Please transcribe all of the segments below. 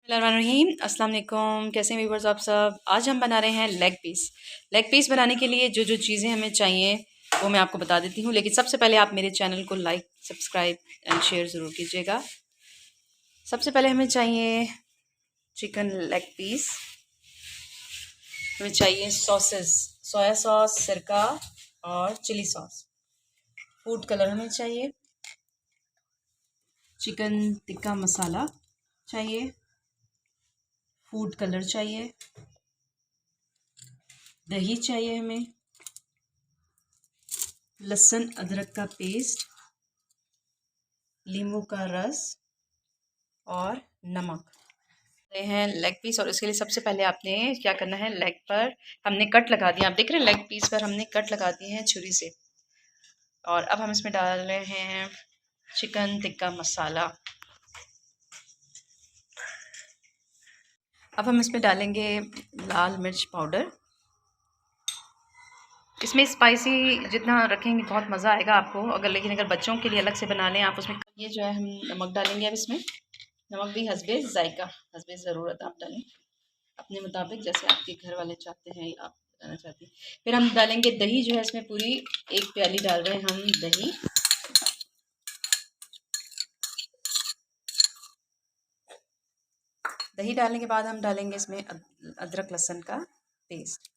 बिस्मिल्लाहिर्रहमानिर्रहीम। अस्सलाम वालेकुम। कैसे हैं व्यूवर्स आप सब। आज हम बना रहे हैं लेग पीस। लेग पीस बनाने के लिए जो जो चीज़ें हमें चाहिए वो मैं आपको बता देती हूँ, लेकिन सबसे पहले आप मेरे चैनल को लाइक, सब्सक्राइब एंड शेयर ज़रूर कीजिएगा। सबसे पहले हमें चाहिए चिकन लेग पीस। हमें चाहिए सॉसेस, सोया सॉस, सिरका और चिली सॉस। फूड कलर हमें चाहिए। चिकन टिक्का मसाला चाहिए। फूड कलर चाहिए। दही चाहिए हमें। लहसुन अदरक का पेस्ट, नींबू का रस और नमक। ये हैं लेग पीस और इसके लिए सबसे पहले आपने क्या करना है, लेग पर हमने कट लगा दिया। आप देख रहे हैं लेग पीस पर हमने कट लगा दिए हैं छुरी से। और अब हम इसमें डाल रहे हैं चिकन टिक्का मसाला। अब हम इसमें डालेंगे लाल मिर्च पाउडर। इसमें स्पाइसी जितना रखेंगे बहुत मज़ा आएगा आपको। लेकिन अगर बच्चों के लिए अलग से बना लें आप उसमें, ये जो है हम नमक डालेंगे। अब इसमें नमक भी हस्बे ज़ायका, हस्बे ज़रूरत आप डालें अपने मुताबिक, जैसे आपके घर वाले चाहते हैं आप बनाना चाहती हैं। फिर हम डालेंगे दही, जो है इसमें पूरी 1 प्याली डाल रहे हैं हम दही। दही डालने के बाद हम डालेंगे इसमें अदरक लहसुन का पेस्ट।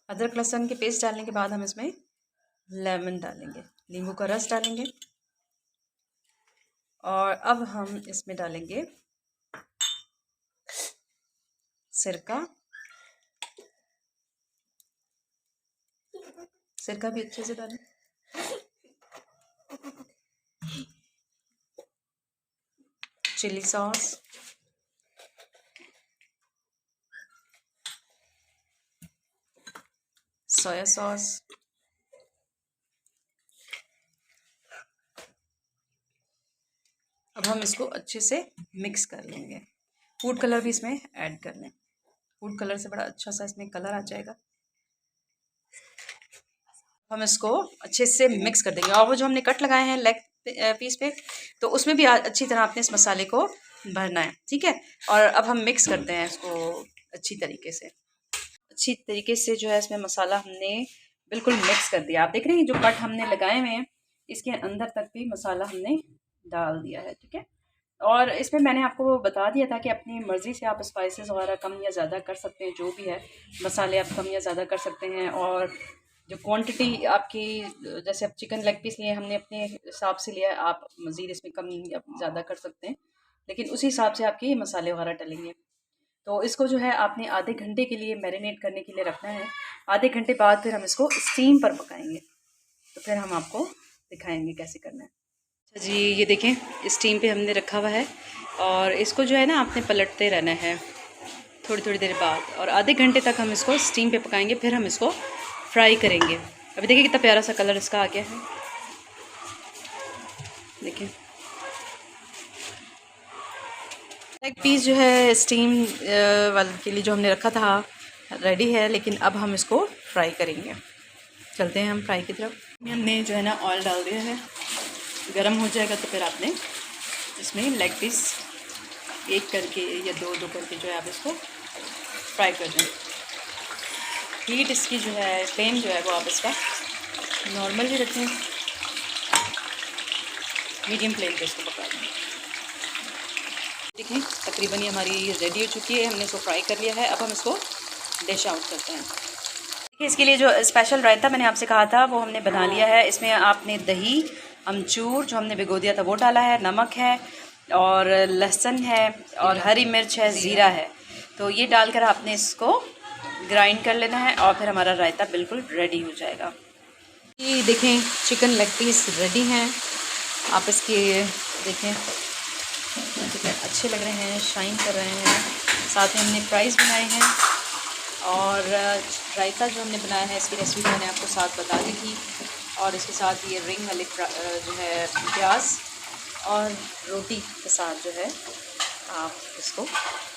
अदरक लहसुन के पेस्ट डालने के बाद हम इसमें लेमन डालेंगे, नींबू का रस डालेंगे। और अब हम इसमें डालेंगे सिरका। सिरका भी अच्छे से डालें। चिली सॉस, सोया सॉस, अब हम इसको अच्छे से मिक्स कर लेंगे। फूड कलर भी इसमें ऐड कर लें। फूड कलर से बड़ा अच्छा सा इसमें कलर आ जाएगा। हम इसको अच्छे से मिक्स कर देंगे। और वो जो हमने कट लगाए हैं लेग पीस पे, तो उसमें भी अच्छी तरह आपने इस मसाले को भरना है, ठीक है। और अब हम मिक्स करते हैं इसको अच्छी तरीके से। अच्छी तरीके से जो है इसमें मसाला हमने बिल्कुल मिक्स कर दिया। आप देख रहे हैं जो कट हमने लगाए हुए हैं इसके अंदर तक भी मसाला हमने डाल दिया है, ठीक है। और इसमें मैंने आपको बता दिया था कि अपनी मर्ज़ी से आप स्पाइसेस वगैरह कम या ज़्यादा कर सकते हैं, जो भी है मसाले आप कम या ज़्यादा कर सकते हैं। और जो क्वांटिटी आपकी, जैसे अब चिकन लेग पीस लिए हमने अपने हिसाब से लिया है, आप मज़ीद इसमें कम या ज़्यादा कर सकते हैं, लेकिन उसी हिसाब से आपके मसाले वगैरह डलेंगे। तो इसको जो है आपने आधे घंटे के लिए मैरिनेट करने के लिए रखना है। आधे घंटे बाद फिर हम इसको स्टीम पर पकाएंगे, तो फिर हम आपको दिखाएंगे कैसे करना है। अच्छा जी, ये देखें स्टीम पे हमने रखा हुआ है और इसको जो है ना आपने पलटते रहना है थोड़ी थोड़ी देर बाद। और आधे घंटे तक हम इसको स्टीम पे पकाएंगे, फिर हम इसको फ्राई करेंगे। अभी देखिए कितना प्यारा सा कलर इसका आ गया है, देखिए। लेग पीस जो है स्टीम वाले के लिए जो हमने रखा था रेडी है, लेकिन अब हम इसको फ्राई करेंगे। चलते हैं हम फ्राई की तरफ। हमने जो है ना ऑयल डाल दिया है, गरम हो जाएगा तो फिर आपने इसमें लेग पीस एक करके या दो दो करके जो है आप इसको फ्राई कर दें। हीट इसकी जो है, फ्लेम जो है वो आप इसका नॉर्मल ही रखें, मीडियम फ्लेम पे इसको पका दें। देखिए तकरीबन ये हमारी रेडी हो चुकी है, हमने इसको फ्राई कर लिया है। अब हम इसको डिश आउट करते हैं। देखिए इसके लिए जो स्पेशल रायता मैंने आपसे कहा था वो हमने बना लिया है। इसमें आपने दही, अमचूर जो हमने भिगो दिया था वो डाला है, नमक है और लहसुन है और हरी मिर्च है, ज़ीरा है। तो ये डालकर आपने इसको ग्राइंड कर लेना है और फिर हमारा रायता बिल्कुल रेडी हो जाएगा। ये देखें चिकन लेग पीस रेडी हैं। आप इसके देखें कितने अच्छे लग रहे हैं, शाइन कर रहे हैं। साथ में हमने फ्राइज़ बनाए हैं और रायता जो हमने बनाया है इसकी रेसिपी मैंने आपको साथ बता दी थी। और इसके साथ ये रिंग वाले जो है प्याज और रोटी के साथ जो है आप इसको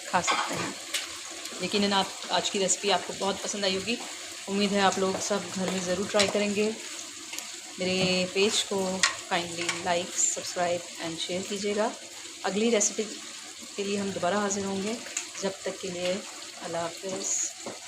खा सकते हैं। यकीनन आप आज की रेसिपी आपको बहुत पसंद आई होगी। उम्मीद है आप लोग सब घर में ज़रूर ट्राई करेंगे। मेरे पेज को kindly like, subscribe and share कीजिएगा। अगली रेसिपी के लिए हम दोबारा हाज़िर होंगे। जब तक के लिए अल्लाह हाफ़िज़।